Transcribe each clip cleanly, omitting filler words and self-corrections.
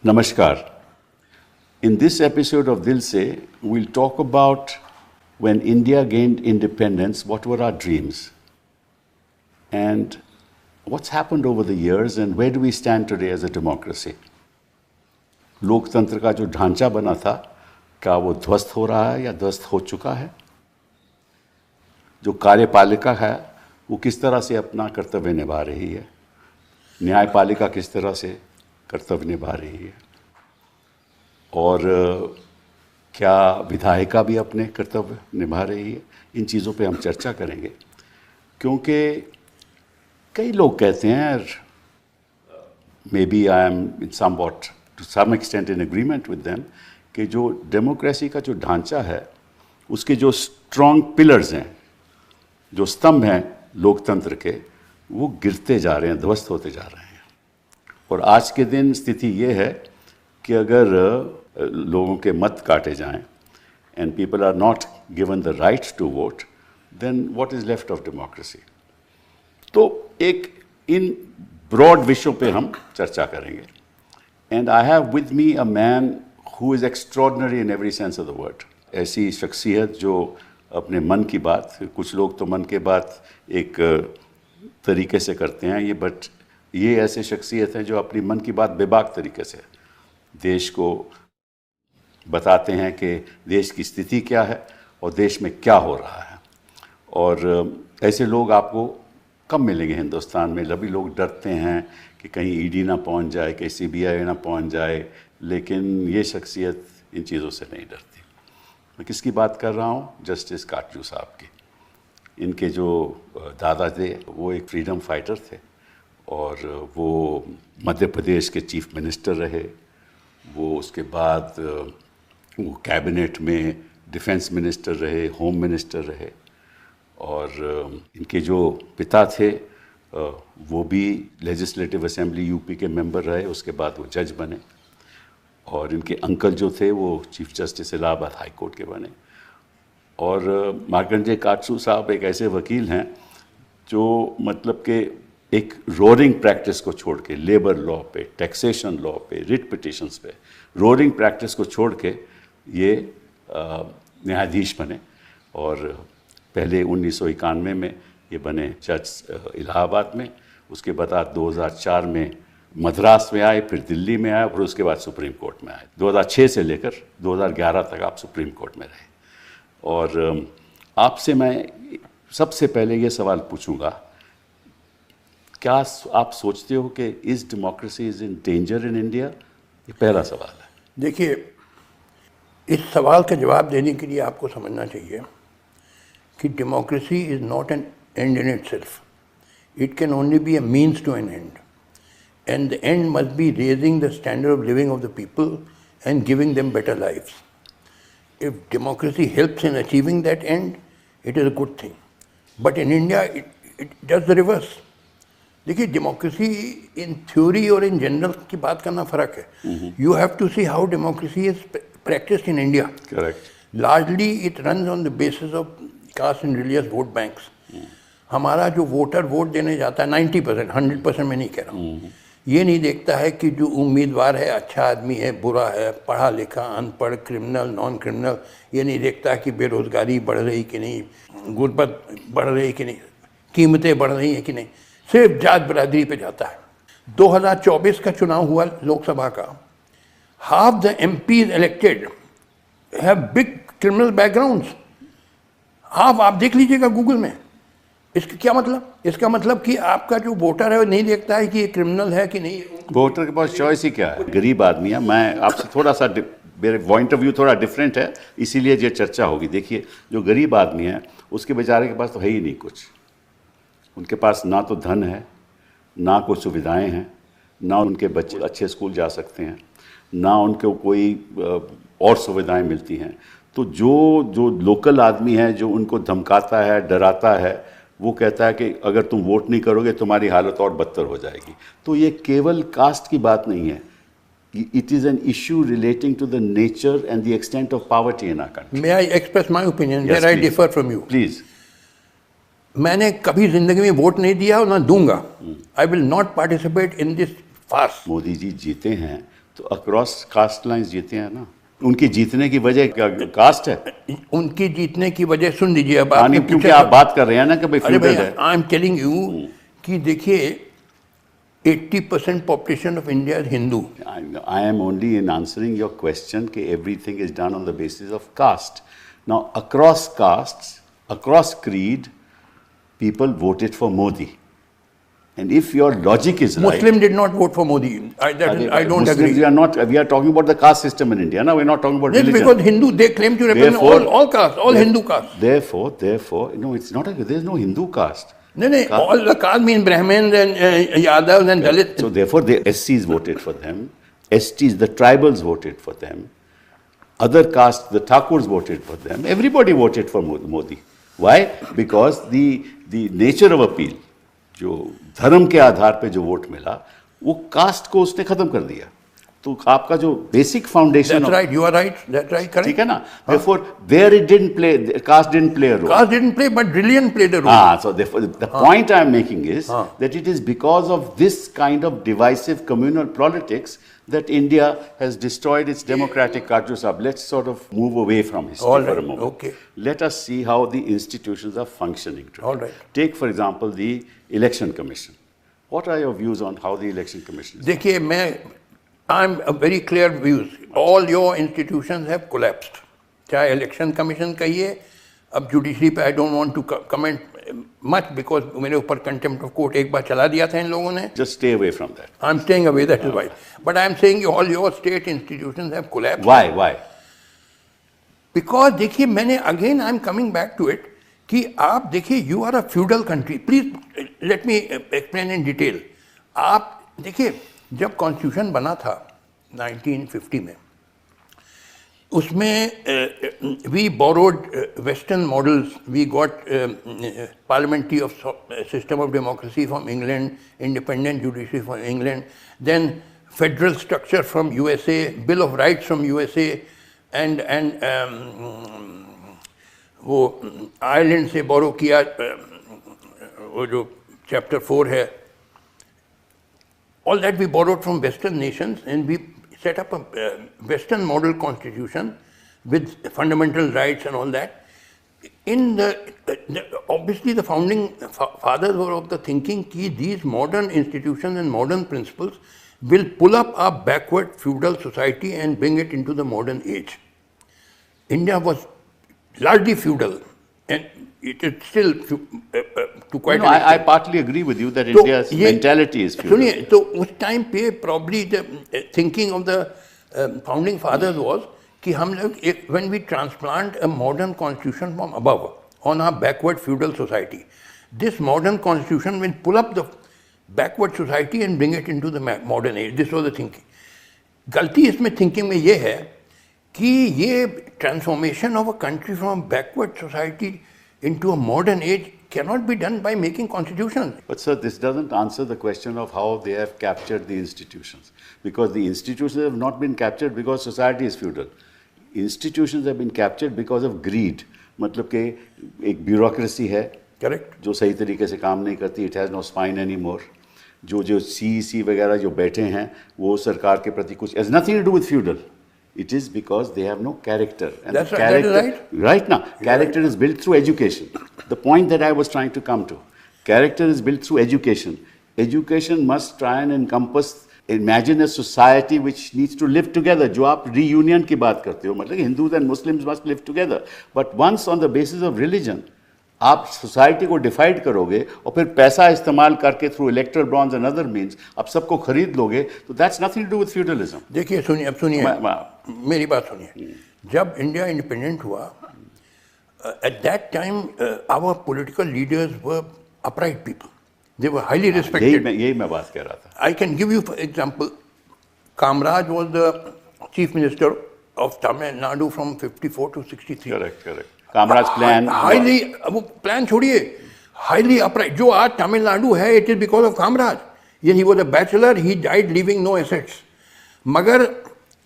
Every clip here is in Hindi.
Namaskar. In this episode of Dil Se, we'll talk about when India gained independence, what were our dreams? And what's happened over the years and where do we stand today as a democracy? लोकतंत्र का जो ढांचा बना था, क्या वो ध्वस्त हो रहा है या ध्वस्त हो चुका है? जो कार्यपालिका है, वो किस तरह से अपना कर्तव्य निभा रही है? न्यायपालिका किस तरह से कर्तव्य निभा रही है? और क्या विधायिका भी अपने कर्तव्य निभा रही है? इन चीज़ों पे हम चर्चा करेंगे, क्योंकि कई लोग कहते हैं, maybe I am in somewhat to some extent in agreement with them, कि जो डेमोक्रेसी का जो ढांचा है, उसके जो स्ट्रॉन्ग पिलर्स हैं, जो स्तंभ हैं लोकतंत्र के, वो गिरते जा रहे हैं, ध्वस्त होते जा रहे हैं। और आज के दिन स्थिति ये है कि अगर लोगों के मत काटे जाएं and people are not given the right to vote, then what is left of democracy? तो एक इन ब्रॉड विषयों पे हम चर्चा करेंगे। And I have with me a man who is extraordinary in every sense of the word. ऐसी शख्सियत जो अपने मन की बात, कुछ लोग तो मन की बात एक तरीके से करते हैं, बट ये ऐसे शख्सियत हैं जो अपनी मन की बात बेबाक तरीके से देश को बताते हैं कि देश की स्थिति क्या है और देश में क्या हो रहा है। और ऐसे लोग आपको कम मिलेंगे हिंदुस्तान में। अभी लोग डरते हैं कि कहीं ईडी ना पहुंच जाए, कहीं सीबीआई ना पहुंच जाए, लेकिन ये शख्सियत इन चीज़ों से नहीं डरती। मैं किसकी बात कर रहा हूँ? जस्टिस काटजू साहब की। इनके जो दादा थे वो एक फ्रीडम फाइटर थे और वो मध्य प्रदेश के चीफ मिनिस्टर रहे। वो उसके बाद वो कैबिनेट में डिफेंस मिनिस्टर रहे, होम मिनिस्टर रहे। और इनके जो पिता थे वो भी लेजिस्लेटिव असेंबली यूपी के मेंबर रहे, उसके बाद वो जज बने। और इनके अंकल जो थे वो chief justice Allahabad high court के बने। और मार्कंडेय काटजू साहब एक ऐसे वकील हैं जो मतलब कि एक रोरिंग प्रैक्टिस को छोड़ के, लेबर लॉ पे, टैक्सेशन लॉ पे, रिट पिटिशंस पे, रोरिंग प्रैक्टिस को छोड़ के ये न्यायाधीश बने। और पहले 1991 में ये बने जज इलाहाबाद में। उसके बाद 2004 में मद्रास में आए, फिर दिल्ली में आए, फिर उसके बाद सुप्रीम कोर्ट में आए। 2006 से लेकर 2011 तक आप सुप्रीम कोर्ट में रहे। और आपसे मैं सबसे पहले ये सवाल पूछूंगा, क्या आप सोचते हो कि is democracy is in danger in India? ये पहला सवाल है। देखिए, इस सवाल का जवाब देने के लिए आपको समझना चाहिए कि democracy is not an end in itself, it can only be a means to an end, and the end must be raising the standard of living of the people and giving them better lifes. If democracy helps in achieving that end, it is a good thing. But in India, it does the reverse. देखिए, डेमोक्रेसी इन थ्योरी और इन जनरल की बात करना फ़र्क है। You have to see how democracy is practised in India. Correct. Largely it runs on the basis of caste and religious vote banks. हमारा जो वोटर वोट देने जाता है 90%, 100% मैं नहीं कह रहा हूँ, ये नहीं देखता है कि जो उम्मीदवार है अच्छा आदमी है, बुरा है, पढ़ा लिखा, अनपढ़, क्रिमिनल, नॉन क्रिमिनल। ये नहीं देखता कि बेरोज़गारी बढ़ रही कि नहीं, गुर्बत बढ़ रही कि नहीं, कीमतें बढ़ रही हैं कि नहीं। सिर्फ जात बरादरी पे जाता है। 2024 का चुनाव हुआ लोकसभा का, half the MPs elected have big criminal backgrounds. Half, आप देख लीजिएगा गूगल में। इसका क्या मतलब? इसका मतलब कि आपका जो वोटर है वो नहीं देखता है कि ये क्रिमिनल है कि नहीं। वोटर के पास चॉइस ही क्या है? गरीब आदमी है। मैं आपसे थोड़ा सा, मेरे पॉइंट ऑफ व्यू थोड़ा डिफरेंट है, इसीलिए ये चर्चा होगी। देखिए, जो गरीब आदमी है उसके बेचारे के पास तो है ही नहीं कुछ। उनके पास ना तो धन है, ना कोई सुविधाएं हैं, ना उनके बच्चे अच्छे स्कूल जा सकते हैं, ना उनको कोई और सुविधाएं मिलती हैं। तो जो लोकल आदमी है, जो उनको धमकाता है, डराता है, वो कहता है कि अगर तुम वोट नहीं करोगे तुम्हारी हालत और बदतर हो जाएगी। तो ये केवल कास्ट की बात नहीं है, it is an issue relating to the nature and the extent of poverty in our country. May I express my opinion? Yes, where I please. differ from you. Please. मैंने कभी जिंदगी में वोट नहीं दिया और ना दूंगा। I will not participate in this farce. Modi ji जीते हैं तो अक्रॉस कास्ट लाइंस जीते हैं ना, उनकी जीतने की वजह क्या कास्ट है? उनकी जीतने की वजह सुन लीजिए। अब हाँ, आपने नहीं, क्योंकि पूछा, आप बात कर रहे हैं ना कि भाई अरे भाई फ्यूडल है। आई एम टेलिंग यू कि देखिए 80% population of India is Hindu. I am only in answering your question कि everything is done on the basis of caste. Now, across castes, across creed, people voted for Modi. And if your logic is right, Muslim did not vote for Modi. I don't Muslims, agree. we are talking about the caste system in India. Now, we're not talking about Yes, religion. because Hindu, they claim to represent all castes, all Hindu castes. Therefore, no, it's not there's no Hindu caste. No, all the caste mean Brahmins and Yadavs and Dalits. So therefore, the SCs voted for them. STs, the tribals voted for them. Other castes, the Thakurs voted for them. Everybody voted for Modi. Why? Because the nature of appeal, जो धर्म के आधार पे जो वोट मिला, वो कास्ट को उसने खत्म कर दिया। तो आपका जो basic foundation, That's right, you are right, that's right, correct. ठीक है ना? Therefore, there it didn't play, caste didn't play a role. Caste didn't play, but religion played a role. So therefore, the point I am making is that it is because of this kind of divisive communal politics that India has destroyed its democratic culture. Let's sort of move away from history All for a right, moment. okay. Let us see how the institutions are functioning today. All right. Take, for example, the Election Commission. What are your views on how the Election Commission is? देखिए I'm a very clear views. All your institutions have collapsed. चाहे इलेक्शन कमीशन कहिए, अब जुडिशरी पे I don't want to comment much because मेरे ऊपर contempt of court एक बार चला दिया था इन लोगों ने. Just stay away from that. I'm staying away, that is why. But I'm saying all your state institutions have collapsed. Why? Because देखिए मैंने again I'm coming back to it कि आप देखिए you are a feudal country. Please let me explain in detail. आप देखिए जब कॉन्स्टिट्यूशन बना था 1950 में, उसमें we borrowed western models, we got parliamentary of system of democracy from England, independent judiciary from England, then federal structure from USA, bill of rights from USA, and वो आयरलैंड से बोरो किया वो जो चैप्टर 4 है. All that we borrowed from Western nations, and we set up a Western model constitution with fundamental rights and all that. In obviously the founding fathers were of the thinking that these modern institutions and modern principles will pull up our backward feudal society and bring it into the modern age. India was largely feudal, and it is still to quite an extent. I partly agree with you that India's mentality is feudal. सुनिए, तो उस टाइम पे probably the thinking of the founding fathers was कि हम लोग when we transplant a modern constitution from above on our backward feudal society, this modern constitution will pull up the backward society and bring it into the modern age. This was the thinking. गलती इसमें thinking में ये है कि ये transformation of a country from a backward society into a modern age cannot be done by making constitutions. But sir, this doesn't answer the question of how they have captured the institutions. Because the institutions have not been captured because society is feudal. Institutions have been captured because of greed. मतलब कि एक bureaucracy है, Correct. जो सही तरीके से काम नहीं करती, it has no spine anymore. जो CEC वगैरह जो बैठे हैं, वो सरकार के प्रति कुछ, has nothing to do with feudal. It is because they have no character. And That's right, character, that is right. Right now, character is built through education. The point that I was trying to come to. Character is built through education. Education must try and encompass, imagine a society which needs to live together. जो आप reunion की बात करते हो, मतलब Hindus and Muslims must live together. But once on the basis of religion, आप सोसाइटी को डिफाइड करोगे और फिर पैसा इस्तेमाल करके through electoral bonds and other means आप सबको खरीद लोगे, तो that's nothing to do with feudalism. देखिए सुनिए, अब सुनिए मेरी बात सुनिए. जब इंडिया इंडिपेंडेंट हुआ, at that time our political leaders were upright people, they were highly respected. यही मैं बात कह रहा था. I can give you for example, Kamaraj was the chief minister of Tamil Nadu from 54 to 63. Correct. Kamaraj plan, highly, वो प्लान छोड़िए, हाईली अपराइट. जो आज तमिलनाडु है, it is because of Kamaraj. He was a bachelor, he died leaving no assets. मगर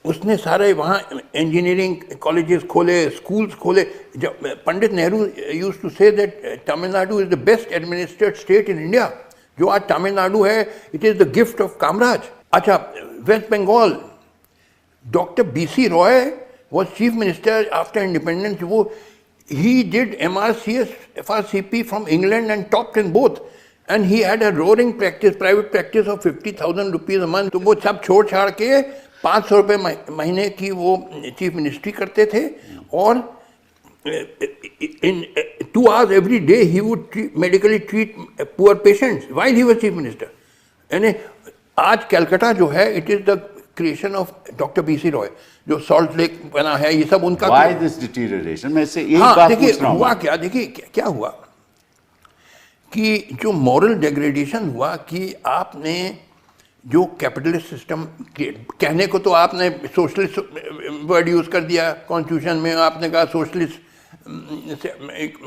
उसने सारे वहाँ इंजीनियरिंग कॉलेजेस खोले, स्कूल्स खोले. जब Pandit Nehru used to say that Tamil Nadu is the best administrated state in India. जो आज तमिलनाडु है, it is the gift of Kamaraj. अच्छा, West Bengal, Dr. B.C. Roy was chief minister after independence. He did MRCS, FRCP from England and topped in both. And he had a roaring practice, private practice of 50,000 rupees a month. तो वो सब छोड़ छाड़ के 500 रुपये महीने की वो चीफ मिनिस्ट्री करते थे और in 2 hours every day he would medically treat poor patients while he was chief minister. यानी आज कलकत्ता जो है it is the creation of Dr. B.C. Roy जो सॉल्ट लेक बना है ये सब उनका Why this deterioration? मैं से एक बात पूछ रहा हूँ। हुआ क्या, देखिए क्या हुआ कि जो मॉरल डेग्रेडेशन हुआ कि आपने जो कैपिटलिस्ट सिस्टम कहने को तो आपने सोशलिस्ट वर्ड यूज कर दिया कॉन्स्टिट्यूशन में, आपने कहा socialist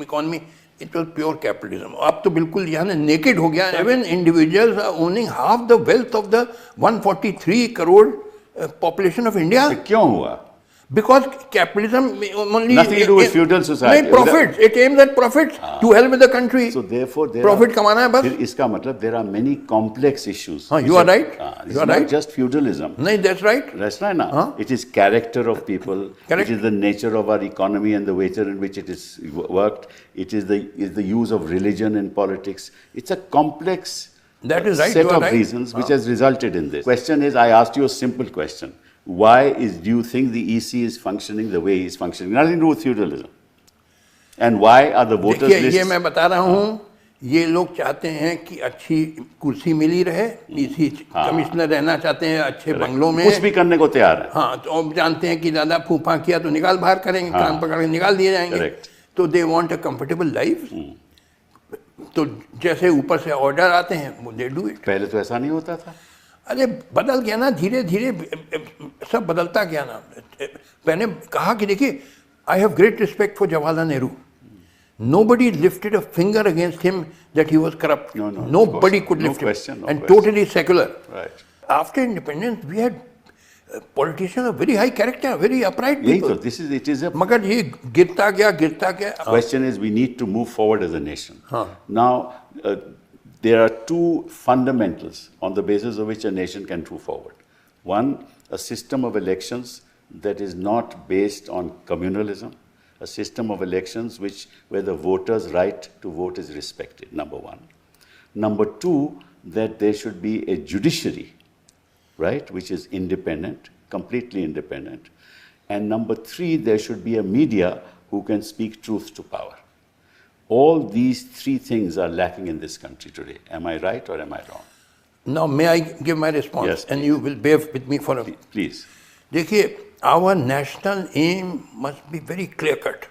economy, it was pure capitalism. अब तो बिल्कुल यहाँ नेकेड हो गया। 7 individuals are owning half the wealth of the 143 crore population of India. क्यों हुआ? Because capitalism only nothing to do with feudal society. Profits. It aims at profits to help with the country. So therefore, profit कमाना है बस। फिर इसका मतलब there are many complex issues. You are right. You are right. Not just feudalism. नहीं, that's right. That's right ना. It is character of people. Correct. It is the nature of our economy and the way in which it is worked. It is the use of religion in politics. It's a complex that is right. set of reasons which has resulted in this. Question is, I asked you a simple question. Why do you think the EC is functioning the way he is functioning? Nothing to do with feudalism. And why are the voters lists? ये मैं बता रहा हूँ, ये लोग चाहते हैं कि अच्छी कुर्सी मिली रहे, EC कमिश्नर रहना चाहते हैं अच्छे बंगलों में, कुछ भी करने को तैयार है। हाँ, तो अब जानते हैं कि ज़्यादा फूफा किया तो निकाल बाहर करेंगे, कान पकड़ के निकाल दिए जाएंगे। तो they want a comfortable life. तो जैसे ऊपर से ऑर्डर आते हैं वो दे डू इट। पहले तो ऐसा नहीं होता था। अरे बदल गया ना, धीरे धीरे सब बदलता गया ना। मैंने कहा कि देखिए, I have great respect for Jawaharlal Nehru. Nobody lifted a finger against him that he was corrupt. Nobody could lift him. And totally secular. Right. After independence, we had politicians of very high character, very upright people. It is a. मगर ये गिरता गया। Question is, we need to move forward as a nation. Now. There are two fundamentals on the basis of which a nation can move forward. One, a system of elections that is not based on communalism, a system of elections where the voters' right to vote is respected, number one. Number two, that there should be a judiciary, right, which is independent, completely independent. And number three, there should be a media who can speak truth to power. All these three things are lacking in this country today. Am I right or am I wrong? Now, may I give my response? Yes, and you will bear with me for a... Please. देखिए, our national aim must be very clear-cut.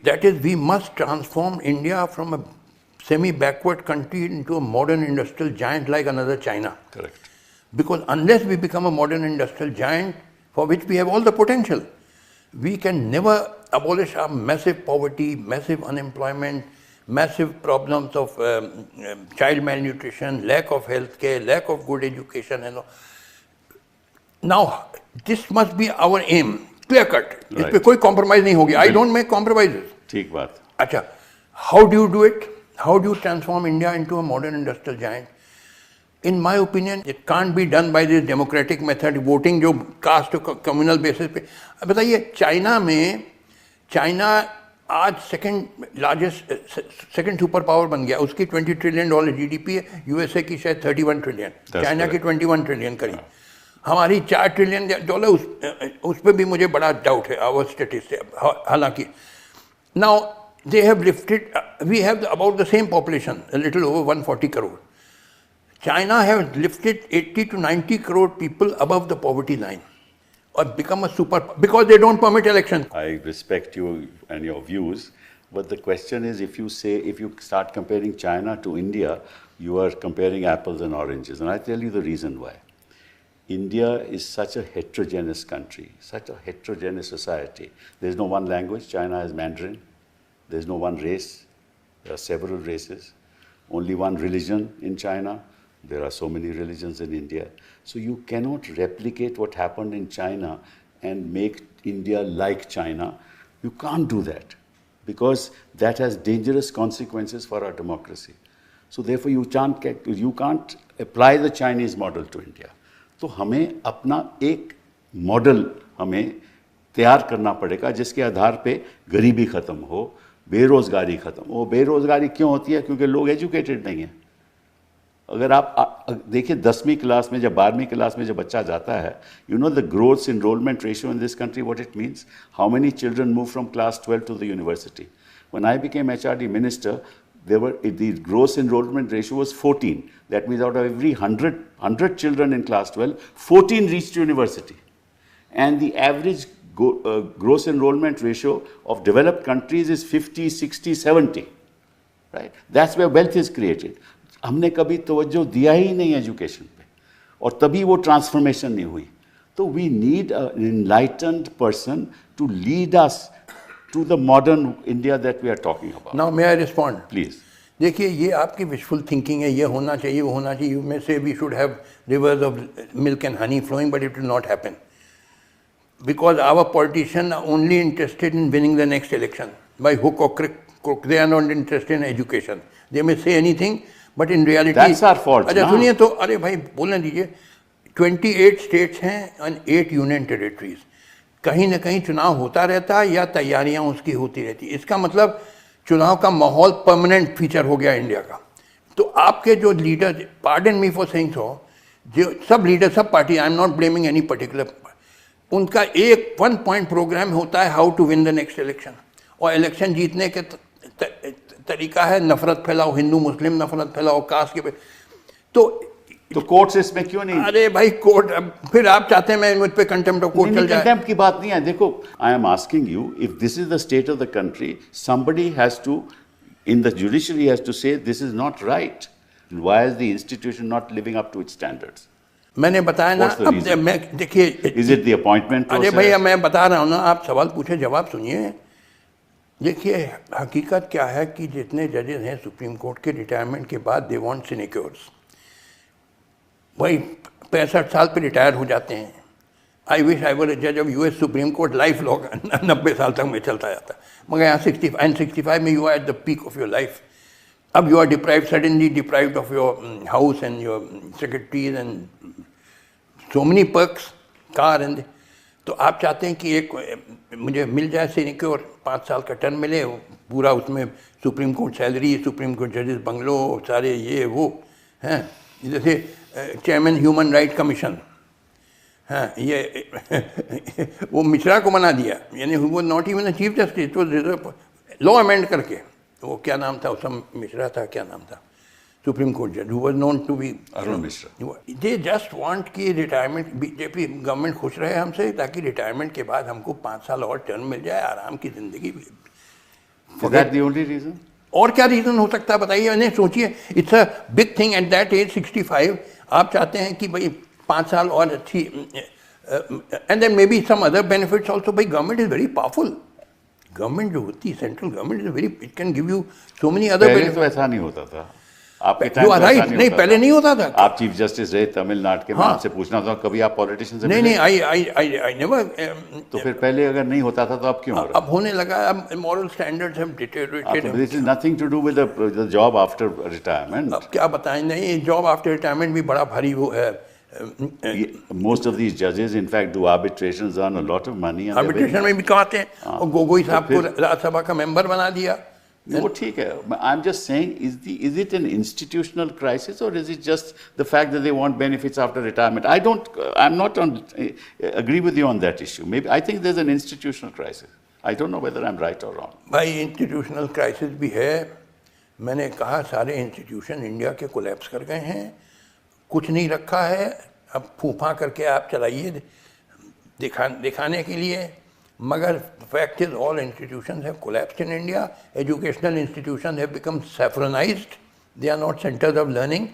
That is, we must transform India from a semi-backward country into a modern industrial giant like another China. Correct. Because unless we become a modern industrial giant, for which we have all the potential, we can never abolish our massive poverty, massive unemployment, massive problems of child malnutrition, lack of health care, lack of good education and all. Now, this must be our aim, clear cut. Right. इस पे कोई compromise नहीं होगी. I don't make compromises. ठीक बात. अच्छा, how do you do it? How do you transform India into a modern industrial giant? In my opinion, it can't be done by this democratic method, voting जो caste communal basis पे. अब बताइए, चाइना आज सेकंड सुपर पावर बन गया, उसकी $20 ट्रिलियन GDP है, यूएसए की शायद 31 ट्रिलियन, चाइना की 21 ट्रिलियन करीब, हमारी $4 ट्रिलियन उस पर भी मुझे बड़ा डाउट है आवर स्टेटिस्टिक्स। हालांकि now they have lifted, we have about the same population, a little over 140 crore. China has lifted 80 to 90 crore people above the poverty line or become a super, because they don't permit elections. I respect you and your views, but the question is, if you start comparing China to India, you are comparing apples and oranges. And I tell you the reason why. India is such a heterogeneous country, such a heterogeneous society. There's no one language. China has Mandarin. There's no one race. There are several races. Only one religion in China. There are so many religions in India. So you cannot replicate what happened in China and make India like China. You can't do that because that has dangerous consequences for our democracy. So therefore you can't apply the Chinese model to India. तो हमें अपना एक मॉडल हमें तैयार करना पड़ेगा जिसके आधार पे गरीबी ख़त्म हो, बेरोज़गारी ख़त्म हो। बेरोज़गारी क्यों होती है? क्योंकि लोग एजुकेटेड नहीं हैं। अगर आप देखिए 10वीं क्लास में, जब 12वीं क्लास में जब बच्चा जाता है, you know the growth enrollment ratio in this country, what it means, how many children move from class 12 to the university. When I became HRD minister, the gross enrollment ratio was 14. That means out of every 100 children in class 12, 14 reached university. And the average gross enrollment ratio of developed countries is 50, 60, 70. Right? That's where wealth is created. हमने कभी तवज्जो दिया ही नहीं एजुकेशन पे, और तभी वो ट्रांसफॉर्मेशन नहीं हुई। तो we need an enlightened person to lead us to the modern India that we are talking about. Now may I respond? Please. देखिए, ये आपकी विशफुल थिंकिंग है, ये होना चाहिए, वो होना चाहिए। में से we should have rivers of milk and honey flowing, but it will not happen because our politician are only interested in winning the next election by hook or crook. They are not interested in education. They may say anything, but in reality That's our fault. अच्छा सुनिए तो, अरे भाई बोलने दीजिए। 28 स्टेट्स हैं और 8 यूनियन टेरिटरीज। कहीं ना कहीं चुनाव होता रहता है या तैयारियां उसकी होती रहती। इसका मतलब चुनाव का माहौल परमानेंट फीचर हो गया इंडिया का। तो आपके जो leader, pardon me for saying so, जो सब लीडर, सब party, I am not blaming any particular, उनका एक 1 पॉइंट प्रोग्राम होता है how to win the next election. और इलेक्शन जीतने के तरीका है नफरत फैलाओ, हिंदू मुस्लिम नफरत फैलाओ, कास्ट के। तो कोर्ट्स इसमें क्यों नहीं? अरे भाई कोर्ट, फिर आप चाहते हैं मैं मुझ पे कंटेम्प्ट ऑफ कोर्ट चल जाए? कंटेम्प्ट की बात नहीं है। देखो, I am asking you, if this is the state of the country, somebody has to, in the judiciary, has to say this is not right. Why is the institution not living up to its standards? मैंने बताया ना, अब मैं देखिए, Is it the appointment process? अरे भैया मैं बता रहा हूँ ना, आप सवाल पूछे जवाब सुनिए। देखिए हकीकत क्या है कि जितने जजेस हैं सुप्रीम कोर्ट के, रिटायरमेंट के बाद दे वांट सिनेक्योर्स। वही 65 साल पे रिटायर हो जाते हैं। आई विश आई वर ए जज of US supreme court, life long 90 साल तक मैं चलता जाता। मगर यहाँ 65 में you are at the peak of your life. अब you are deprived, suddenly deprived of your house and your secretaries and so many perks, car and. तो आप चाहते हैं कि एक मुझे मिल जाए सिनेक्योर, 5 साल का टर्म मिले, पूरा उसमें supreme court salary, supreme court जजेस बंगलो, सारे ये वो हैं। जैसे चेयरमैन ह्यूमन राइट कमीशन, हाँ ये वो मिश्रा को बना दिया, यानी वो नॉट इवन चीफ जस्टिस, तो लॉ अमेंड करके, वो क्या नाम था उसका, मिश्रा था, क्या नाम था, सुप्रीम कोर्ट जज, who was known to be Arun Mishra. They just want कि रिटायरमेंट, बीजेपी गवर्नमेंट खुश रहे हमसे, ताकि रिटायरमेंट के बाद हमको 5 साल और टर्म मिल जाए, आराम की जिंदगी। Is that the only reason? और क्या रीज़न हो सकता है बताइए? मैंने सोचिए, it's a big thing at that age 65। आप चाहते हैं कि भाई 5 साल और अच्छी, and then may be some other benefits also. भाई government is very powerful. Government जो होती है, central government is very, it can give you so many other benefits. तो ऐसा नहीं होता था आपके टाइम, राइट? नहीं, पहले नहीं होता था। आप चीफ जस्टिस रहे तमिलनाडु के, मैं आपसे पूछना था, कभी आप पॉलिटिशियन से? नहीं, आई नेवर। तो फिर पहले अगर नहीं होता था तो अब क्यों हो रहा? अब होने लगा। अब moral standards have deteriorated. This is nothing to do with the job after retirement. अब क्या बताएं, नहीं, जॉब आफ्टर रिटायरमेंट भी बड़ा भारी वो है। Most of these judges, in fact, do arbitrations, earn a lot of money. Arbitration में भी कमाते हैं, और गोगोई साहब को राज्यसभा का मेंबर बना दिया। वो ठीक है। I'm just saying, is it an institutional crisis, or is it just the fact that they want benefits after retirement? I'm not agree with you on that issue. Maybe I think there's an institutional crisis. I don't know whether I'm right or wrong. भाई इंस्टीट्यूशनल क्राइसिस भी है। मैंने कहा सारे इंस्टीट्यूशन इंडिया के कोलैप्स कर गए हैं, कुछ नहीं रखा है। अब फूफा करके आप चलाइए दिखाने के लिए, मगर fact is all institutions have collapsed in India. Educational institutions have become saffronized, they are not centres of learning.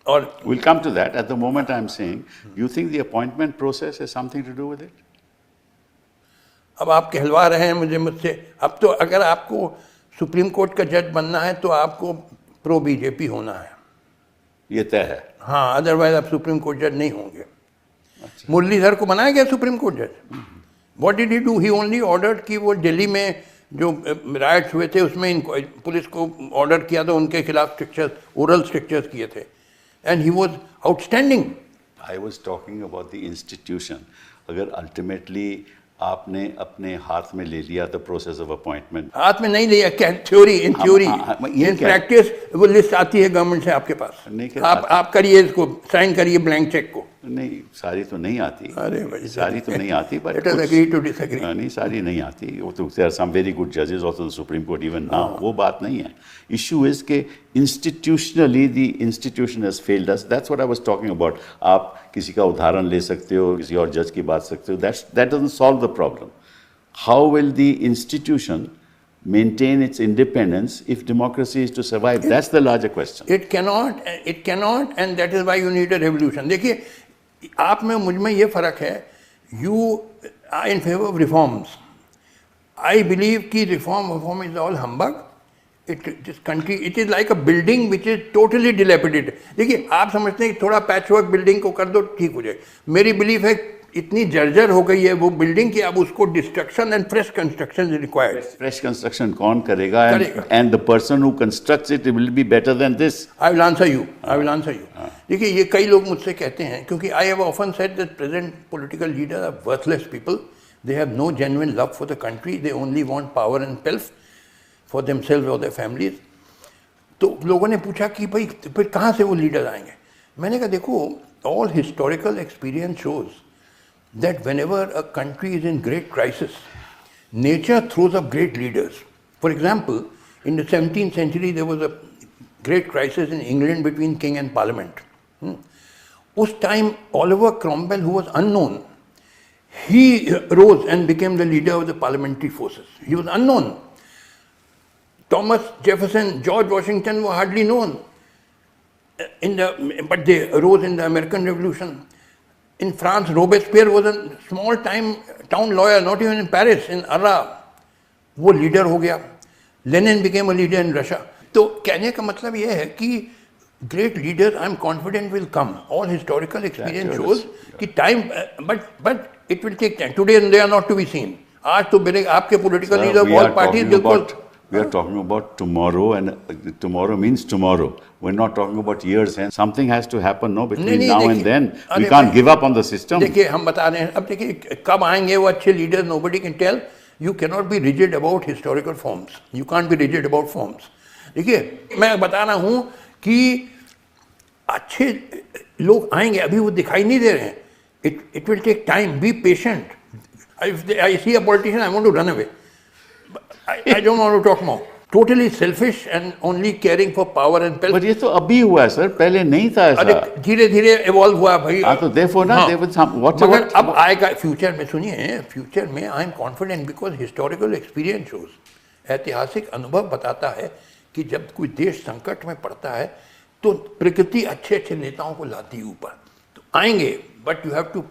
और we'll come to that. At the moment I'm saying, you think the appointment process has something to do with it? अब आप कहलवा रहे हैं मुझसे। अब तो अगर आपको सुप्रीम कोर्ट का जज बनना है तो आपको प्रो बीजेपी होना है, ये तय है। हाँ, अदरवाइज आप सुप्रीम कोर्ट जज नहीं होंगे। मुरलीधर को बनाया गया सुप्रीम कोर्ट जज। What did he do? He only ordered कि वो दिल्ली में जो राइट्स हुए थे उसमें पुलिस को ऑर्डर किया था, उनके खिलाफ स्ट्रिक्चर्स, ओरल स्ट्रिक्चर्स किए थे, and he was outstanding. I was talking about the institution. अगर अल्टीमेटली आपने अपने हाथ में ले लिया द प्रोसेस ऑफ अपॉइंटमेंट, हाथ में नहीं लिया, क्या थ्योरी, इन थ्योरी, ये इन क्या? प्रैक्टिस वो लिस्ट आती है गवर्नमेंट से आपके पास, नहीं, आप करिए इसको, साइन करिए ब्लैंक चेक को। नहीं, सारी तो नहीं आती। अरे भाई, सारी तो नहीं आती, but let us agree to disagree. नहीं, सारी नहीं आती। वो तो there are some very good जजेस also the Supreme Court even now, वो बात नहीं है। इशू इज के institutionally the institution has failed us, that's what I was talking about. आप किसी का उदाहरण ले सकते हो, किसी और जज की बात सकते हो, that doesn't solve the problem. How will the institution maintain its independence if democracy is to survive? That's the larger question. It cannot, and that is why you need a revolution. देखिए, आप में मुझ में ये फर्क है, you are in favor of reforms. I believe कि reform is all humbug. This country, it is like a building which is totally dilapidated. देखिए, आप समझते हैं कि थोड़ा पैचवर्क बिल्डिंग को कर दो ठीक हो जाए। मेरी बिलीफ है इतनी जर्जर हो गई है वो बिल्डिंग कि अब उसको destruction and fresh construction is required. Fresh construction कौन करेगा? And the person who constructs it will be better than this. I will answer you. देखिए, ये कई लोग मुझसे कहते हैं, क्योंकि I have often said that present political leader are worthless people, they have no genuine love for the country, they only want power and wealth for themselves और देयर फैमिलीज। तो लोगों ने पूछा कि भाई फिर कहाँ से वो लीडर आएंगे? मैंने कहा देखो, all historical experience shows that whenever a country is in great crisis, nature throws up great leaders. For example, in the 17th century, there was a great crisis in England between king and parliament. Us time, Oliver Cromwell, who was unknown, he rose and became the leader of the parliamentary forces. He was unknown. Thomas Jefferson, George Washington were hardly known, but they rose in the American Revolution. In France, Robespierre was a small-time town lawyer, not even in Paris, in Arras. वो लीडर हो गया. Lenin became a leader in Russia. तो कहने का मतलब ये है कि great leaders, I'm confident, will come. All historical experience shows कि time, but it will take time. Today they are not to be seen. आज तो मेरे आपके political leader all parties बिल्कुल. We are talking about tomorrow, and tomorrow means tomorrow. We're not talking about years hence. Something has to happen, no, between now and then. We can't give up on the system. देखिए, हम बता रहे हैं, अब देखिए कब आएंगे वो अच्छे leader, nobody can tell. You cannot be rigid about historical forms. You can't be rigid about forms. देखिए, मैं बता रहा हूँ कि अच्छे लोग आएंगे, अभी वो दिखाई नहीं दे रहे हैं. It will take time. Be patient. If I see a politician, I want to run away. I don't want to talk more. Totally selfish and only caring for power and wealth. But ये तो अभी हुआ है सर, पहले नहीं था ऐसा। अरे धीरे-धीरे evolve हुआ भाई। हाँ तो therefore ना, मगर अब आएगा फ्यूचर में, सुनिए, फ्यूचर में I am confident because historical experience shows, ऐतिहासिक अनुभव बताता है कि जब कोई देश संकट में पड़ता है तो प्रकृति अच्छे नेताओं को लाती है ऊपर। तो आएंगे, but you have to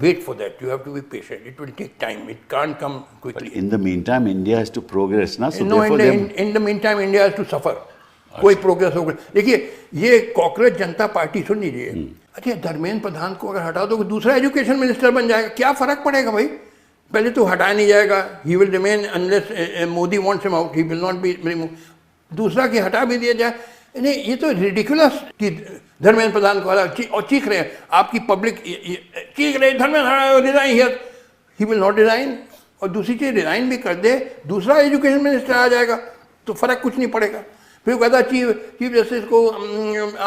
wait for that. You have to be patient. It will take time. It can't come quickly. But in the meantime, India has to progress, na? So no, in the meantime, India has to suffer. कोई प्रोग्रेस होगा। देखिए, ये कॉकरोच जनता पार्टी, सुन लीजिए, अच्छा धर्मेंद्र प्रधान को अगर हटा दो, दूसरा एजुकेशन मिनिस्टर बन जाएगा, क्या फर्क पड़ेगा भाई? पहले तो हटाया नहीं जाएगा, he will remain unless Modi wants him out, he will not be remove. दूसरा की हटा भी दिया जाए, नहीं, ये तो रिडिकुलस कि धर्मेंद्र प्रधान को और चीख रहे हैं, आपकी पब्लिक चीख रहे, Dharmendra resign here, he will not resign. और दूसरी चीज, रिजाइन भी कर दे, दूसरा एजुकेशन मिनिस्टर आ जाएगा तो फर्क कुछ नहीं पड़ेगा। फिर कहता चीफ जस्टिस को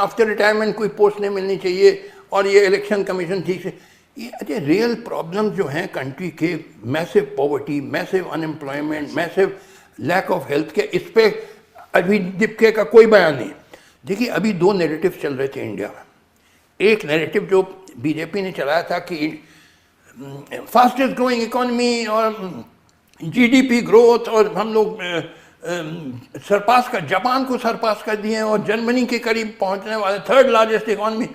आफ्टर रिटायरमेंट कोई पोस्ट नहीं मिलनी चाहिए, और ये इलेक्शन कमीशन ठीक से। ये अच्छे रियल प्रॉब्लम्स जो हैं कंट्री के, massive poverty, massive unemployment, massive lack of health के, इस पर अभी दिपके का कोई बयान नहीं। देखिए, अभी दो नैरेटिव चल रहे थे इंडिया में। एक नैरेटिव जो बीजेपी ने चलाया था कि फास्टेस्ट ग्रोइंग इकोनॉमी और जीडीपी ग्रोथ, और हम लोग सरपास कर, जापान को सरपास कर दिए और जर्मनी के करीब पहुंचने वाले थर्ड लार्जेस्ट इकोनॉमी।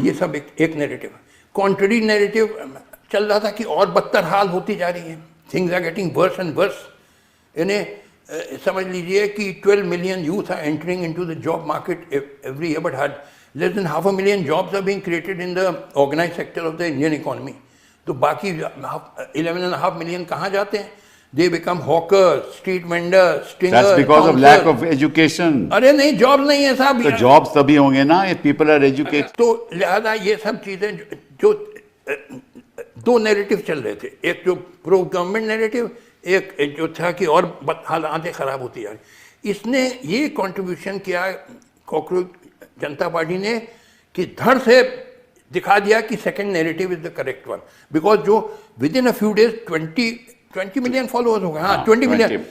ये सब एक नैरेटिव। कॉन्ट्ररी नैरेटिव चल रहा था कि और बदतर हाल होती जा रही है, things are getting worse and worse. इन्हें समझ लीजिए कि 12 million youth are entering into the job market every year, but less than 500,000 jobs are being created in the organized sector of the Indian economy. तो बाकी 11.5 million कहाँ जाते हैं? They become hawkers, street vendors, stingers. That's because of lack of education. अरे नहीं, जॉब नहीं है साहब। तो jobs तभी होंगे ना if people are educated. तो लिहाजा ये सब चीजें जो दो नैरेटिव चल रहे थे, एक जो प्रो गवर्नमेंट नैरेटिव, एक जो था कि और हालातें खराब होती जा रही। इसने ये कंट्रीब्यूशन किया कॉकरोच जनता पार्टी ने कि धड़ से दिखा दिया कि second narrative is the correct one, because जो within a few days 20 million followers हो गए। हाँ, 20 million.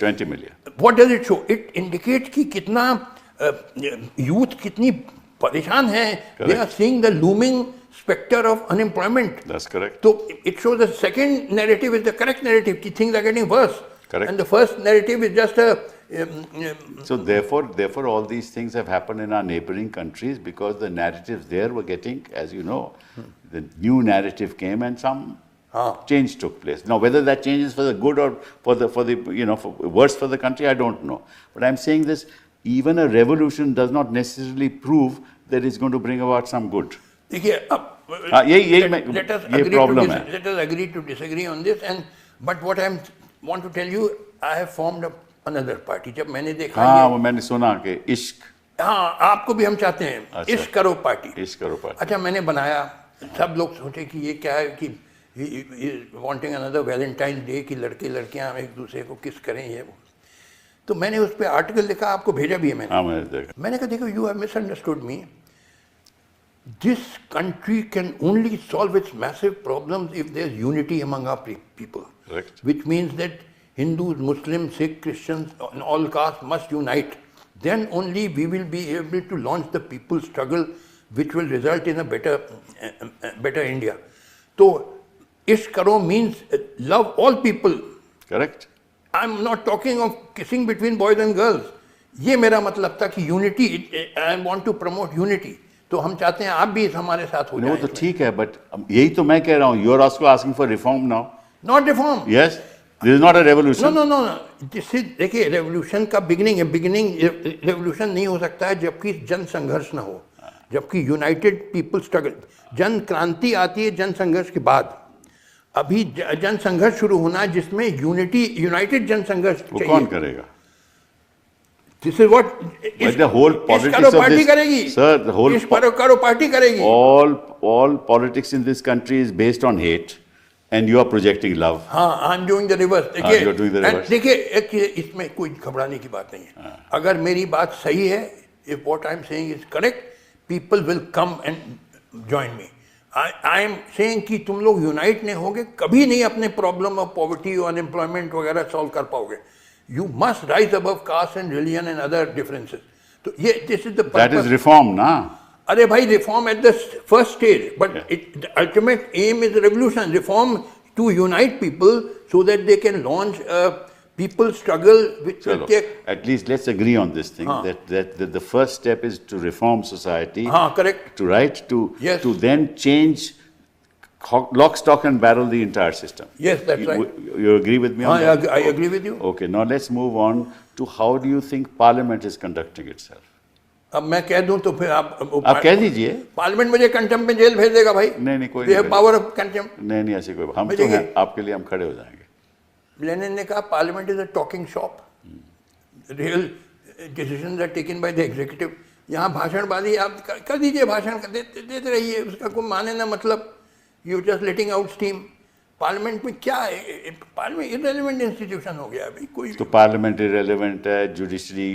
What does it show? It indicate कि कितना यूथ कितनी परेशान है। They are seeing the looming specter of unemployment. That's correct. So it shows the second narrative is the correct narrative. Things are getting worse. Correct. And the first narrative is just a. So therefore, all these things have happened in our neighboring countries because the narratives there were getting, as you know, the new narrative came and some change took place. Now, whether that change is for the good or for the for worse for the country, I don't know. But I'm saying this: even a revolution does not necessarily prove that it's going to bring about some good. देखिए अब let us agree to disagree on this, and but what I want to tell you, I have formed another party. जब मैंने देखा वो मैंने सुना कि इश्क, हाँ आपको भी हम चाहते हैं। अच्छा, इश्क करो पार्टी। इश्क करो पार्टी। अच्छा, मैंने बनाया, सब लोग सोचे कि ये क्या है कि वांटिंग अनदर वैलेंटाइन डे कि लड़के लड़कियां एक दूसरे को किस करें ये वो। तो मैंने उस पर आर्टिकल लिखा, आपको भेजा भी है मैंने कहा देखो, you have misunderstood me. This country can only solve its massive problems if there's unity among our people. Correct. Which means that Hindus, Muslims, Sikh, Christians, and all castes must unite. Then only we will be able to launch the people's struggle, which will result in a better India. So, Ishq Karo means love all people. Correct. I'm not talking of kissing between boys and girls. ये मेरा मतलब था कि unity. I want to promote unity. तो हम चाहते हैं आप भी हमारे साथ हो जाएं। वो तो ठीक है, बट यही तो मैं कह रहा हूँ, you are also asking for reform now. Not reform. Yes, this is not a revolution. No, this is, देखिए, रेवोल्यूशन का बिगिनिंग है। रेवोल्यूशन नहीं हो सकता है जबकि जन संघर्ष ना हो, जबकि United people struggle. Jan Kranti आती है जन संघर्ष के बाद। अभी जन संघर्ष शुरू होना है जिसमें यूनाइटेड जन संघर्ष चाहिए। कौन करेगा? This is what the whole politics of party this, करेगी, sir, the whole करो पार्टी करेगी। all politics in this country is based on hate, and you are projecting love. हाँ, I'm doing the reverse. देखिए, you are doing the reverse. देखिए, एक चीज इसमें कोई घबराने की बात नहीं है। अगर मेरी बात सही है, if what I'm saying is correct, people will come and join me. I am saying कि तुम लोग यूनाइट नहीं होगे, कभी नहीं अपने प्रॉब्लम ऑफ पॉवर्टी और अनएम्प्लॉयमेंट वगैरह सॉल्व कर पाओगे। You must rise above caste and religion and other differences. So this is the purpose. That is reform, na? अरे भाई, reform at the first stage, but the ultimate aim is revolution. Reform to unite people so that they can launch a people struggle which will take. At least let's agree on this thing, that the first step is to reform society. Correct. To then change lock, stock and barrel the entire system. Yes, that's right. You agree with me on that? I agree with you. Okay, now let's move on to how do you think Parliament is conducting itself? अब मैं कह दूं तो फिर आप कह दीजिए। पार्लियामेंट मुझे कंटेम्प्ट में जेल भेज देगा भाई। नहीं, कोई नहीं। Power of contempt. नहीं, ऐसी कोई, हम तो हैं, आपके लिए हम खड़े हो जाएंगे। लेनिन ने कहा parliament is a talking shop, real decisions are taken by the executive. यहाँ भाषणबाजी आप कर दीजिए, भाषण देते रहिए, उसका कोई माने ना, मतलब you just letting out steam. Parliament में क्या है? पार्लियामेंट इररिलेवेंट इंस्टीट्यूशन हो गया अभी कोई। तो पार्लियामेंट इररिलेवेंट है, जुडिशरी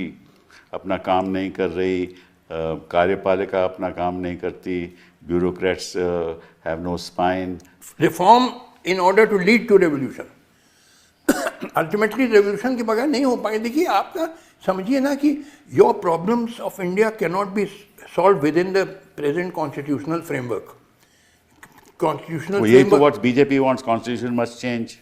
अपना काम नहीं कर रही, कार्यपालिका अपना काम नहीं करती, bureaucrats have no spine. Reform in order to lead to revolution. Ultimately revolution के बगैर नहीं हो पाएगा। देखिए, आपका समझिए ना कि your problems of India can not be solve with in the present constitutional framework. Constitutional well, framework. What BJP wants, constitution must change.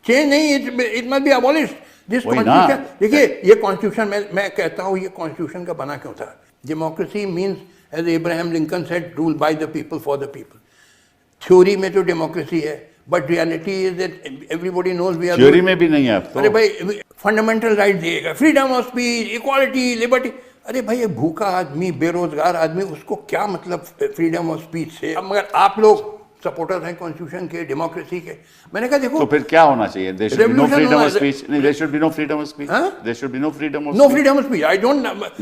Change नहीं, it must be abolished. This constitution, देखिए, ये constitution मैं कहता हूँ, ये constitution का बना क्यों था? Democracy means, as Abraham Lincoln said, rule by the people for the people. Theory में तो democracy है, but reality is that everybody knows we are. Theory में भी नहीं है अब तो। अरे भाई, fundamental rights दिएगा, freedom of speech, equality, liberty. अरे भाई, ये भूखा आदमी, बेरोजगार आदमी, उसको क्या मतलब फ्रीडम ऑफ स्पीच से? अब मगर आप लोग सपोर्टर हैं कॉन्स्टिट्यूशन के, डेमोक्रेसी के। मैंने कहा देखो तो फिर क्या होना चाहिए? There should be no Revolution freedom होना- of speech. नहीं, there should be no freedom of speech. Huh? There should be no freedom of no speech. freedom of speech. I don't.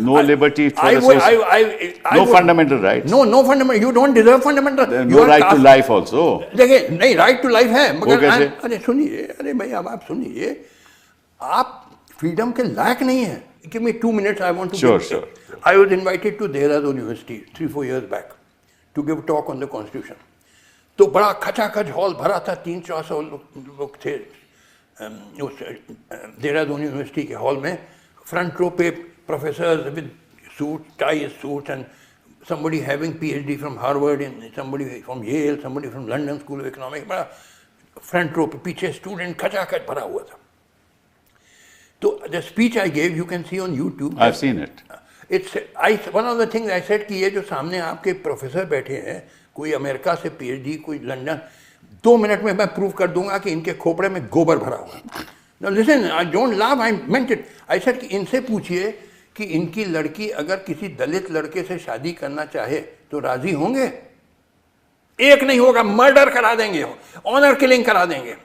No liberty for I would. association. I No would- fundamental rights. No fundamental. You don't deserve fundamental. There are You no are right to cast- life also. देखिए नहीं, राइट टू लाइफ है मगर कैसे? अरे सुनिए, अरे भाई अब आप सुनिए, आप फ्रीडम के लायक नहीं है। Give me 2 minutes. I want to. Sure. I was invited to Dehradun University 3-4 years back to give a talk on the Constitution. तो बड़ा खचाखच हॉल भरा था, 300-400 लोग थे उस देहरादून यूनिवर्सिटी के हॉल में। फ्रंट रो पे professors with suit, tie suits, and somebody having PhD from Harvard and somebody from Yale, somebody from London School of Economics, बड़ा फ्रंट रो पे पीछे स्टूडेंट खचाखच भरा हुआ था। तो the speech I gave, you can see on YouTube. I've seen it. One of the things I said कि ये जो सामने आपके प्रोफेसर बैठे हैं, कोई अमेरिका से PhD, कोई लंदन, 2 मिनट में मैं प्रूव कर दूंगा कि इनके खोपड़े में गोबर भरा हुआ है। Now listen, I don't laugh, I meant it. I said कि इनसे पूछिए कि इनकी लड़की अगर किसी दलित लड़के से शादी करना चाहे तो राजी होंगे? एक नहीं होगा, मर्डर करा देंगे, ऑनर किलिंग करा देंगे।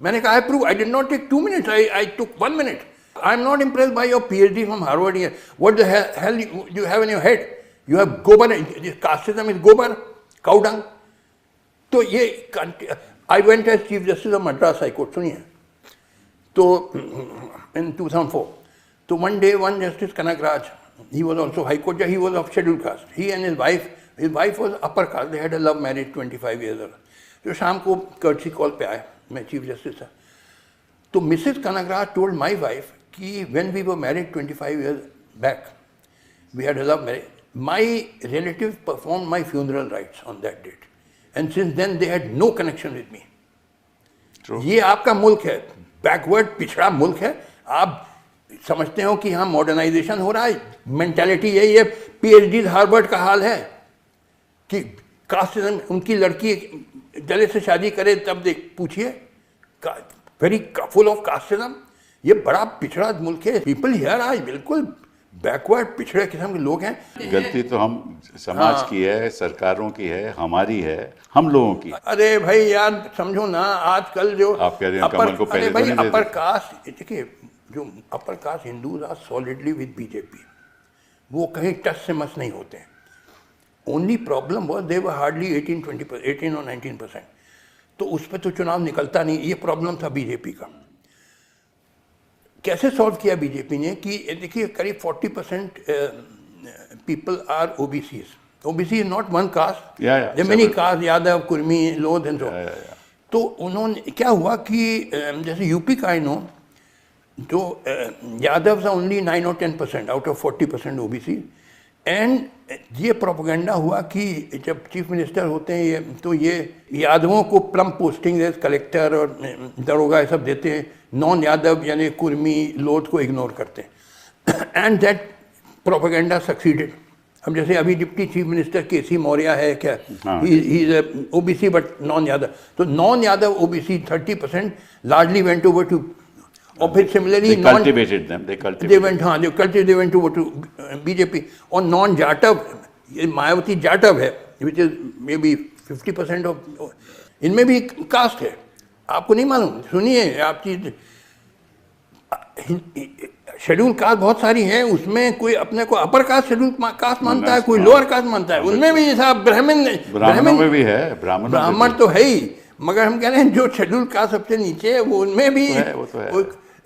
मैंने कहा I prove, I did not take 2 minutes, I took 1 minute. I am not impressed by your PhD from Harvard here. What the hell you have in your head? You have gobar, casteism is gobar, cow dung. तो ये I went as Chief Justice of Madras High Court, सुनिए, तो in 2004. So one day, one Justice Kanagraj, he was also High Court, he was of scheduled caste. He and his wife was upper caste. They had a love marriage 25 years ago. तो शाम को courtesy call पे आए, मैं Chief Justice था। तो Mrs. Kanagraj told my wife कि when we were married 25 years back, we had a love marriage. My relatives performed my funeral rites on that date, and since then they had no connection with me. True. ये आपका मुल्क है, बैकवर्ड पिछड़ा मुल्क है। आप समझते हो कि हाँ मॉडर्नाइजेशन हो रहा है, मेंटालिटी यही है। PhD हार्वर्ड का हाल है कि कास्टिज्म, उनकी लड़की दलित से शादी करे तब देख पूछिए, वेरी फुल ऑफ कास्टिज्म। ये बड़ा पिछड़ा मुल्क है। पीपल हियर आज बिल्कुल बैकवर्ड पिछड़े किस्म के लोग हैं। गलती तो हम समाज की है, सरकारों की है, हमारी है, हम लोगों की। अरे भाई यार समझो ना, आजकल जो आप कह रहे हैं कमल को पहले अरे भाई तो नहीं अपर देते। कास्ट, देखिए जो upper caste Hindus are solidly with BJP, वो कहीं टच से मस नहीं होते हैं। Only problem was they were hardly 18 और 19%, तो उस पर तो चुनाव निकलता नहीं। ये प्रॉब्लम था बीजेपी का। कैसे सॉल्व किया बीजेपी ने कि देखिए करीब 40% people are OBCs. OBC is not one caste, there many caste, Yadav, Kurmi, Lodh and so. तो उन्होंने क्या हुआ कि जैसे यूपी का आई नो, जो यादव था only 9 or 10% out of 40% OBC. And ये प्रोपेगेंडा हुआ कि जब चीफ मिनिस्टर होते हैं ये, तो ये यादवों को प्लम पोस्टिंग कलेक्टर और दरोगा ये सब देते हैं, नॉन यादव यानी कुर्मी, लोध को इग्नोर करते हैं। And that propaganda succeeded. अब जैसे अभी deputy chief minister KC Maurya है क्या, he is OBC but non Yadav. तो non Yadav OBC 30% largely went over to, और फिर similarly they cultivated them. they went over to BJP। और नॉन जाटव, ये मायावती जाटव है, which is may be 50% of, इनमें भी कास्ट है, आपको नहीं मालूम। सुनिए आप चीज, शेड्यूल कास्ट बहुत सारी है, उसमें कोई अपने को अपर कास्ट शेड्यूल कास्ट मानता है, कोई लोअर कास्ट मानता है। उनमें भी साहब ब्राह्मणों में भी है, ब्राह्मण तो है ही, मगर हम कह रहे हैं जो शेड्यूल कास्ट सबसे नीचे है वो उनमें भी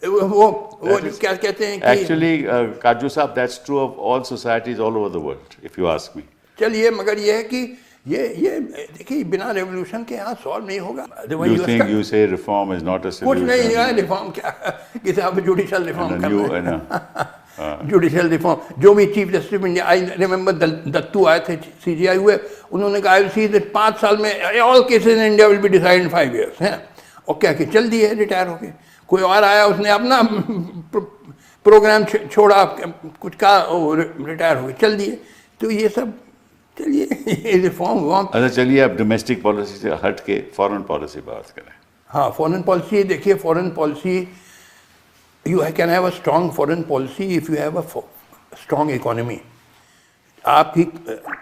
वो क्या कहते हैं कि एक्चुअली काजू साहब, that's true of all societies all over the world if you ask me. चलिए, मगर ये है कि ये देखिए बिना रेवोल्यूशन के यहाँ सॉल्व नहीं होगा। You say reform is not a solution. कुछ नहीं है, रिफॉर्म क्या, किसी आप जुडिशल रिफॉर्म करना है। जुडिशल रिफॉर्म, जो भी chief justice of India, I remember Dattu आए थे, CJI हुए, उन्होंने कहा आई सी 5 साल में all cases in India will be decide in 5 years हैं, और क्या कि चल दिए रिटायर हो गए। कोई और आया, उसने अपना प्रोग्राम छोड़ा, कुछ का रिटायर हो गए, चल दिए। तो ये सब चलिए रिफॉर्म हुआ। अच्छा चलिए, अब डोमेस्टिक पॉलिसी से हट के फॉरेन पॉलिसी बात करें। हाँ, फॉरेन पॉलिसी देखिए, foreign policy, you can have a strong foreign policy if you have a strong economy. आपकी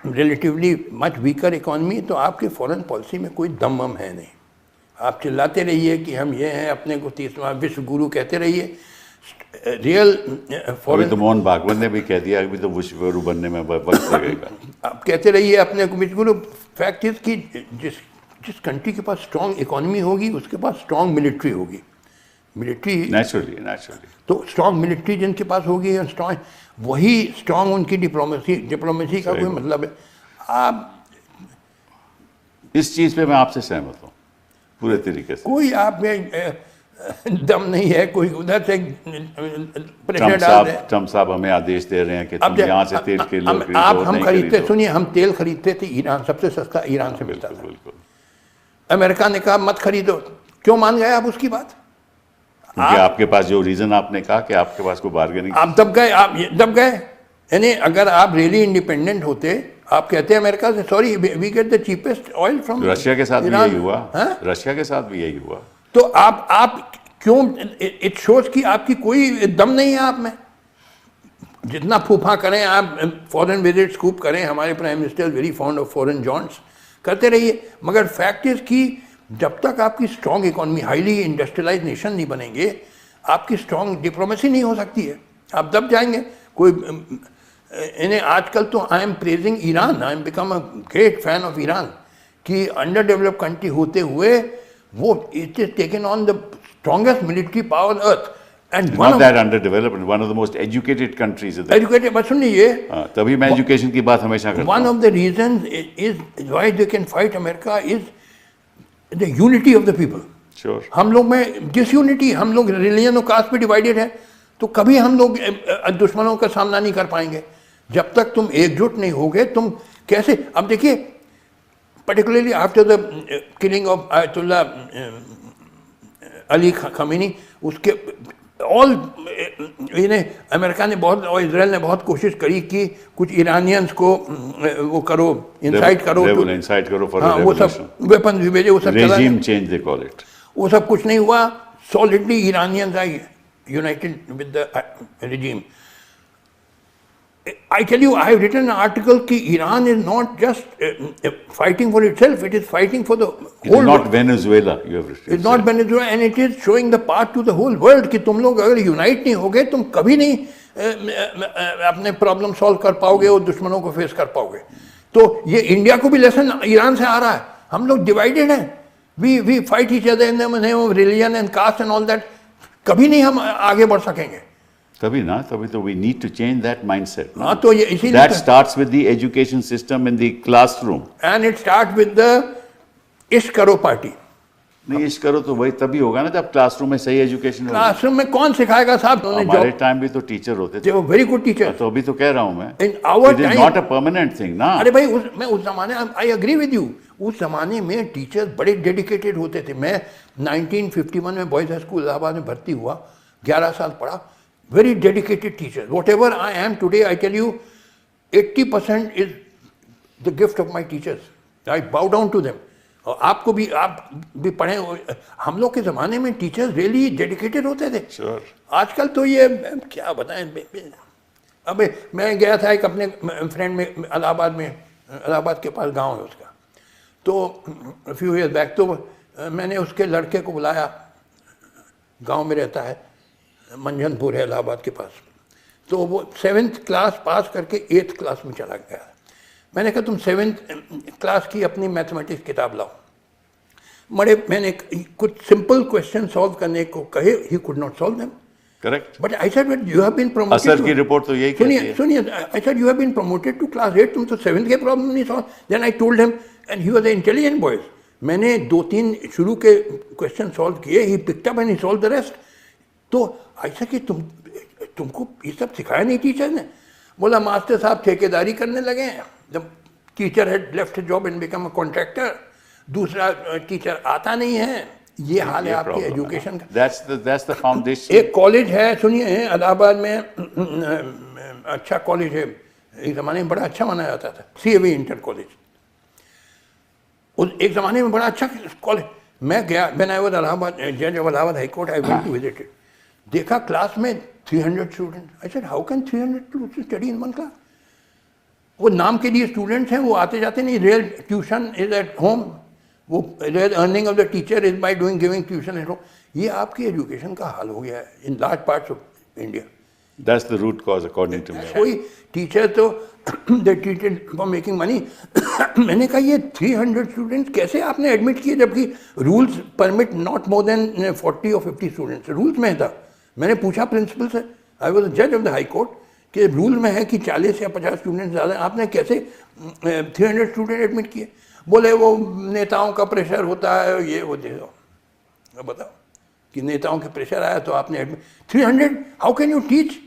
रिलेटिवली मच वीकर इकॉनमी, तो आपके फॉरेन पॉलिसी में कोई दम वम है नहीं। आप चिल्लाते रहिए कि हम ये हैं, अपने को 30वां विश्व गुरु कहते रहिए, रियल अभी तो मोहन भागवत ने भी कह दिया अभी तो विश्व गुरु बनने में वक्त लगेगा। आप कहते रहिए अपने को विश्व गुरु। फैक्ट इज कि जिस कंट्री के पास स्ट्रांग इकोनॉमी होगी उसके पास स्ट्रांग मिलिट्री होगी। मिलिट्री नेचुरली तो स्ट्रांग मिलिट्री जिनके पास होगी, स्ट्रांग वही स्ट्रांग उनकी डिप्लोमेसी का कोई मतलब है। आप इस चीज पे मैं आपसे सहमत हूँ पूरे तरीके से। कोई आप में दम नहीं है, कोई उधर से प्रेशर डाल रहे हैं। ट्रम्प साहब हमें आदेश दे रहे हैं कि तुम यहाँ से तेल के लो, आप हम खरीदते, सुनिए, हम तेल खरीदते थे ईरान, सबसे सस्ता ईरान से मिलता था। बिल्कुल। अमेरिका ने कहा मत खरीदो, क्यों मान गए आप उसकी बात? क्योंकि आपके पास जो रीजन आपने कहा कि आपके पास कोई बार्गेनिंग, आप दब गए। यानी अगर आप रियली इंडिपेंडेंट होते, आप कहते हैं अमेरिका से sorry we get the cheapest oil from. Russia के साथ भी यही हुआ। रशिया के साथ भी यही हुआ। तो आप क्यों, इट शोज कि आपकी कोई दम नहीं है आप में। जितना फूफा करें आप, फॉरेन विजिट स्कूप करें, हमारे prime minister very fond of foreign jaunts, करते रहिए, मगर फैक्ट इज कि जब तक आपकी strong economy, highly industrialise nation नहीं बनेंगे, आपकी स्ट्रांग डिप्लोमेसी नहीं हो सकती है, आप दब जाएंगे। कोई इन्हें आजकल तो I am praising Iran, I am become a great fan of Iran, कि अंडर डेवलप्ड कंट्री होते हुए वो it is taken on the strongest military power on earth, and Not that underdeveloped, one of the most educated countries in the educated. बस सुनिए, तभी मैं एजुकेशन की बात हमेशा करता one हूँ। of the reasons is why they can fight America is the unity of the people. Sure. हम लोग में डिसयूनिटी, हम लोग रिलीजन और कास्ट पे डिवाइडेड है, तो कभी हम लोग दुश्मनों का सामना नहीं कर पाएंगे। जब तक तुम एकजुट नहीं होगे, तुम कैसे? अब देखिए, particularly after the killing of ayatollah Ali Khomeini, उसके ऑल इन्हें अमेरिका ने बहुत और इसराइल ने बहुत कोशिश करी कि कुछ ईरानियंस को वो करो, इंसाइट करो, हाँ, वो सब वेपन भी भेजे, वो सब regime change they call it. वो सब कुछ नहीं हुआ। Solidly Iranians I United with the regime. I tell you, I have written an article कि Iran is not just fighting for itself, it is fighting for the It whole is not world. Venezuela, you have written. It's not Venezuela, and it is showing the path to the whole world कि तुम लोग अगर यूनाइट नहीं होगे, तुम कभी नहीं अपने प्रॉब्लम सॉल्व कर पाओगे और दुश्मनों को फेस कर पाओगे। तो ये इंडिया को भी लेसन ईरान से आ रहा है। हम लोग डिवाइडेड हैं, we fight each other in the name of religion and caste and all that. कभी नहीं हम आगे बढ़ सकेंगे। तभी ना, तभी तो we need to change that mindset. हाँ, तो ये इसीलिए That starts with the education system in the classroom. And it start with the इश्क करो पार्टी। नहीं, इश्क करो तो वही तभी होगा ना जब क्लासरूम में सही एजुकेशन होगा। क्लासरूम में कौन सिखाएगा साहब? हमारे टाइम भी तो टीचर होते थे। Very good teacher. तो अभी तो कह रहा हूँ मैं, In our it is time- not a permanent thing ना। अरे भाई, मैं उस जमाने, आई एग्री विद यू, उस जमाने में टीचर्स बड़े डेडिकेटेड होते थे। मैं 1951 में बॉयज हाई स्कूल इलाहाबाद में भर्ती हुआ, 11 साल पढ़ा। Very dedicated teacher. Whatever I am today, I tell you 80% is the gift of my teachers. I bow down to them. और आपको भी, आप भी पढ़े, हम लोग के ज़माने में टीचर्स रियली डेडिकेटेड होते थे। Sure. आजकल तो ये क्या बताएं। अब मैं गया था एक अपने फ्रेंड में इलाहाबाद में, इलाहाबाद के पास गांव है उसका, तो फ्यू ईयर्स बैक, तो मैंने उसके लड़के को बुलाया, गांव में रहता है, मंझनपुर है इलाहाबाद के पास। तो वो 7th क्लास पास करके 8th क्लास में चला गया। मैंने कहा तुम 7th क्लास की अपनी मैथमेटिक्स किताब लाओ। मैंने कुछ सिंपल क्वेश्चन सॉल्व करने को कहे, he could not solve them. Correct. But I said but you have been promoted. ASER की रिपोर्ट तो यही कहती है। सुनिए, I said you have been promoted to class 8, तुम तो 7th के प्रॉब्लम नहीं solve. Then I told him, and he was an intelligent boys. मैंने 2-3 शुरू के क्वेश्चन सॉल्व किए, he picked up and he solve the rest. तो ऐसा कि तुमको ये सब सिखाया नहीं टीचर ने? बोला मास्टर साहब ठेकेदारी करने लगे हैं। जब teacher had left job and become a contractor, दूसरा टीचर आता नहीं है। ये हाल है आपकी एजुकेशन का। That's the foundation. एक कॉलेज है, सुनिए, इलाहाबाद में अच्छा कॉलेज है, एक ज़माने में बड़ा अच्छा माना जाता था, CAV इंटर कॉलेज। एक ज़माने में बड़ा अच्छा कॉलेज। मैं गया, व्हेन आई वाज इलाहाबाद जज of Allahabad high court, I went to visit it. देखा क्लास में 300 student. I said how can 300 student study in one class? वो नाम के लिए स्टूडेंट्स हैं, वो आते जाते नहीं. Real tuition is at home. वो real earning of the teacher is by doing giving tuition at home. ये आपकी एजुकेशन का हाल हो गया है in large parts of India. That's the root cause according to me. कोई टीचर तो they treated for making money. मैंने कहा ये 300 स्टूडेंट्स कैसे आपने एडमिट किए, जबकि rules permit not more than 40 और 50 स्टूडेंट्स. रूल्स में था. मैंने पूछा प्रिंसिपल से, आई वॉज जज ऑफ द हाई कोर्ट, कि रूल में है कि 40 या 50 स्टूडेंट ज़्यादा, आपने कैसे 300 स्टूडेंट एडमिट किए. बोले वो नेताओं का प्रेशर होता है, ये वो देखो. बताओ कि नेताओं के प्रेशर आया तो आपने admit. 300, how can you teach?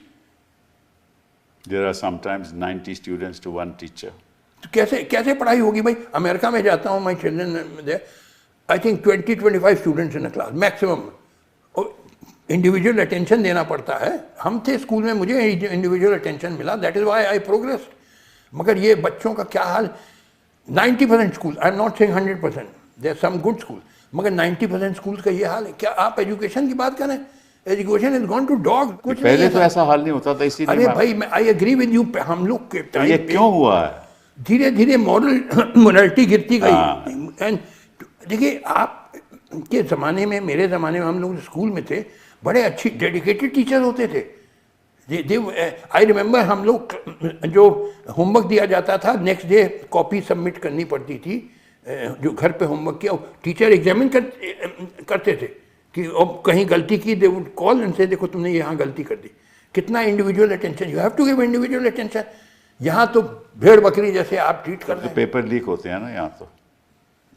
There are sometimes 90 students to one teacher. तो कैसे पढ़ाई होगी भाई. अमेरिका में जाता हूँ, my children, I think 20-25 students in a class maximum. Individual attention देना पड़ता है. हम थे स्कूल में, मुझे इंडिविजुअल अटेंशन मिला, that is why I progressed. मगर ये बच्चों का क्या हाल. 90% school, I am not saying 100%, there are some good school, मगर 90% स्कूल का ये हाल है. क्या आप एजुकेशन की बात करें? Education is gone to dog. कुछ पहले तो ऐसा हाल नहीं होता था, इसीलिए. अरे भाई, आई एग्री विद यू. हम लोग के तो ये क्यों हुआ है? धीरे धीरे मोरलिटी गिरती गई. एंड देखिए, आप के ज़माने में, मेरे ज़माने में, हम लोग स्कूल में थे, बड़े अच्छी डेडिकेटेड टीचर होते थे. आई रिमेंबर हम लोग जो होमवर्क दिया जाता था, नेक्स्ट डे कॉपी सबमिट करनी पड़ती थी. जो घर पे होमवर्क किया, टीचर एग्जामिन करते थे कि अब कहीं गलती की, दे वुड कॉल एंड से देखो तुमने यहाँ गलती कर दी. कितना individual attention. You have to give individual attention. यहाँ तो भेड़ बकरी जैसे आप ट्रीट कर रहे हैं. पेपर लीक होते हैं ना यहाँ तो.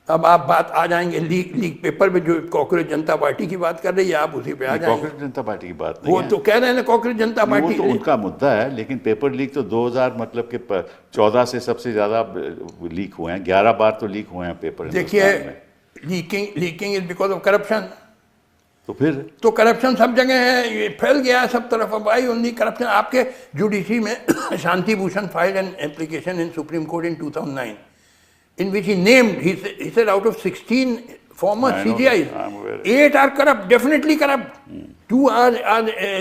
अब आप बात आ जाएंगे लीक पेपर में, जो कांग्रेस जनता पार्टी की बात कर रही है, आप उसी पे आ जाएंगे. कांग्रेस जनता पार्टी की बात नहीं वो है. तो कह रहे हैं ना कांग्रेस जनता पार्टी, वो तो उनका मुद्दा है. लेकिन पेपर लीक तो 2000 मतलब के 14 से सबसे ज्यादा लीक हुए हैं. 11 बार तो लीक हुए हैं पेपर. देखिए, leaking is because of corruption. तो फिर तो करप्शन सब जगह है, ये फैल गया है सब तरफ. अब आई ओनली करप्शन. आपके जुडिशरी में Shanti Bhushan filed an application in Supreme Court in 2009 in which he named, he said out of 16 former CGIs, 8 are corrupt, definitely corrupt. 2 are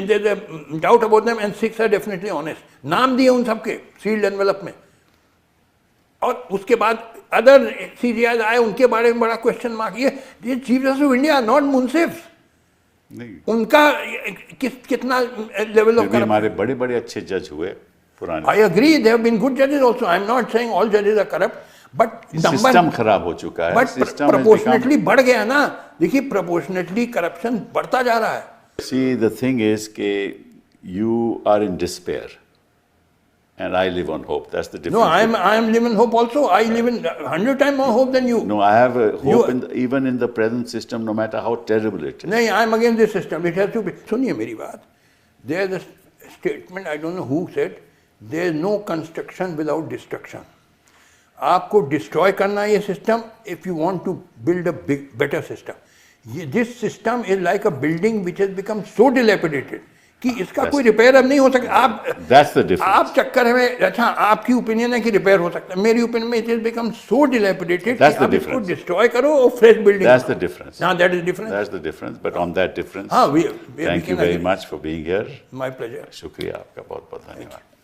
there's a doubt about them, and 6 are definitely honest. नाम दिए उन सबके सील्ड एनवेलप में. और उसके बाद अदर CGIs आए, उनके बारे में बड़ा क्वेश्चन मार्क. ये chief justice of India, not मुंसिफ. उनका कितना लेवल ऑफ. हमारे बड़े बड़े अच्छे जज हुए पुराने. I agree, there have been good judges also. I am not saying all judges are corrupt. But system खराब हो चुका है. बट प्रोपोर्शनेटली बढ़ गया ना. देखिए, प्रोपोर्शनेटली करप्शन बढ़ता जा रहा है. सी द थिंग इज के you are in despair and I live on hope. That's the difference. No, I am live in hope also. I live in 100 time more hope than you. No, I have hope in even in the present system, no matter how terrible it is. नहीं, I am against this system. It has to be. सुनिए मेरी बात. There is a statement, I don't know who said, there is no construction without destruction. आपको डिस्ट्रॉय करना है ये system if you want to build a big better system. ये this system is like a building which has become so dilapidated कि इसका कोई रिपेयर अब नहीं हो सकता. आप चक्कर में, अच्छा आपकी ओपिनियन है कि रिपेयर हो सकता है, मेरी ओपिनियन में it is become so dilapidated कि आप इसको डिस्ट्रॉय करो और fresh building. That's the difference. हां, that is difference. That's the difference. But on that difference, हां, we thank you very much for being here. My pleasure. शुक्रिया आपका, बहुत बहुत धन्यवाद.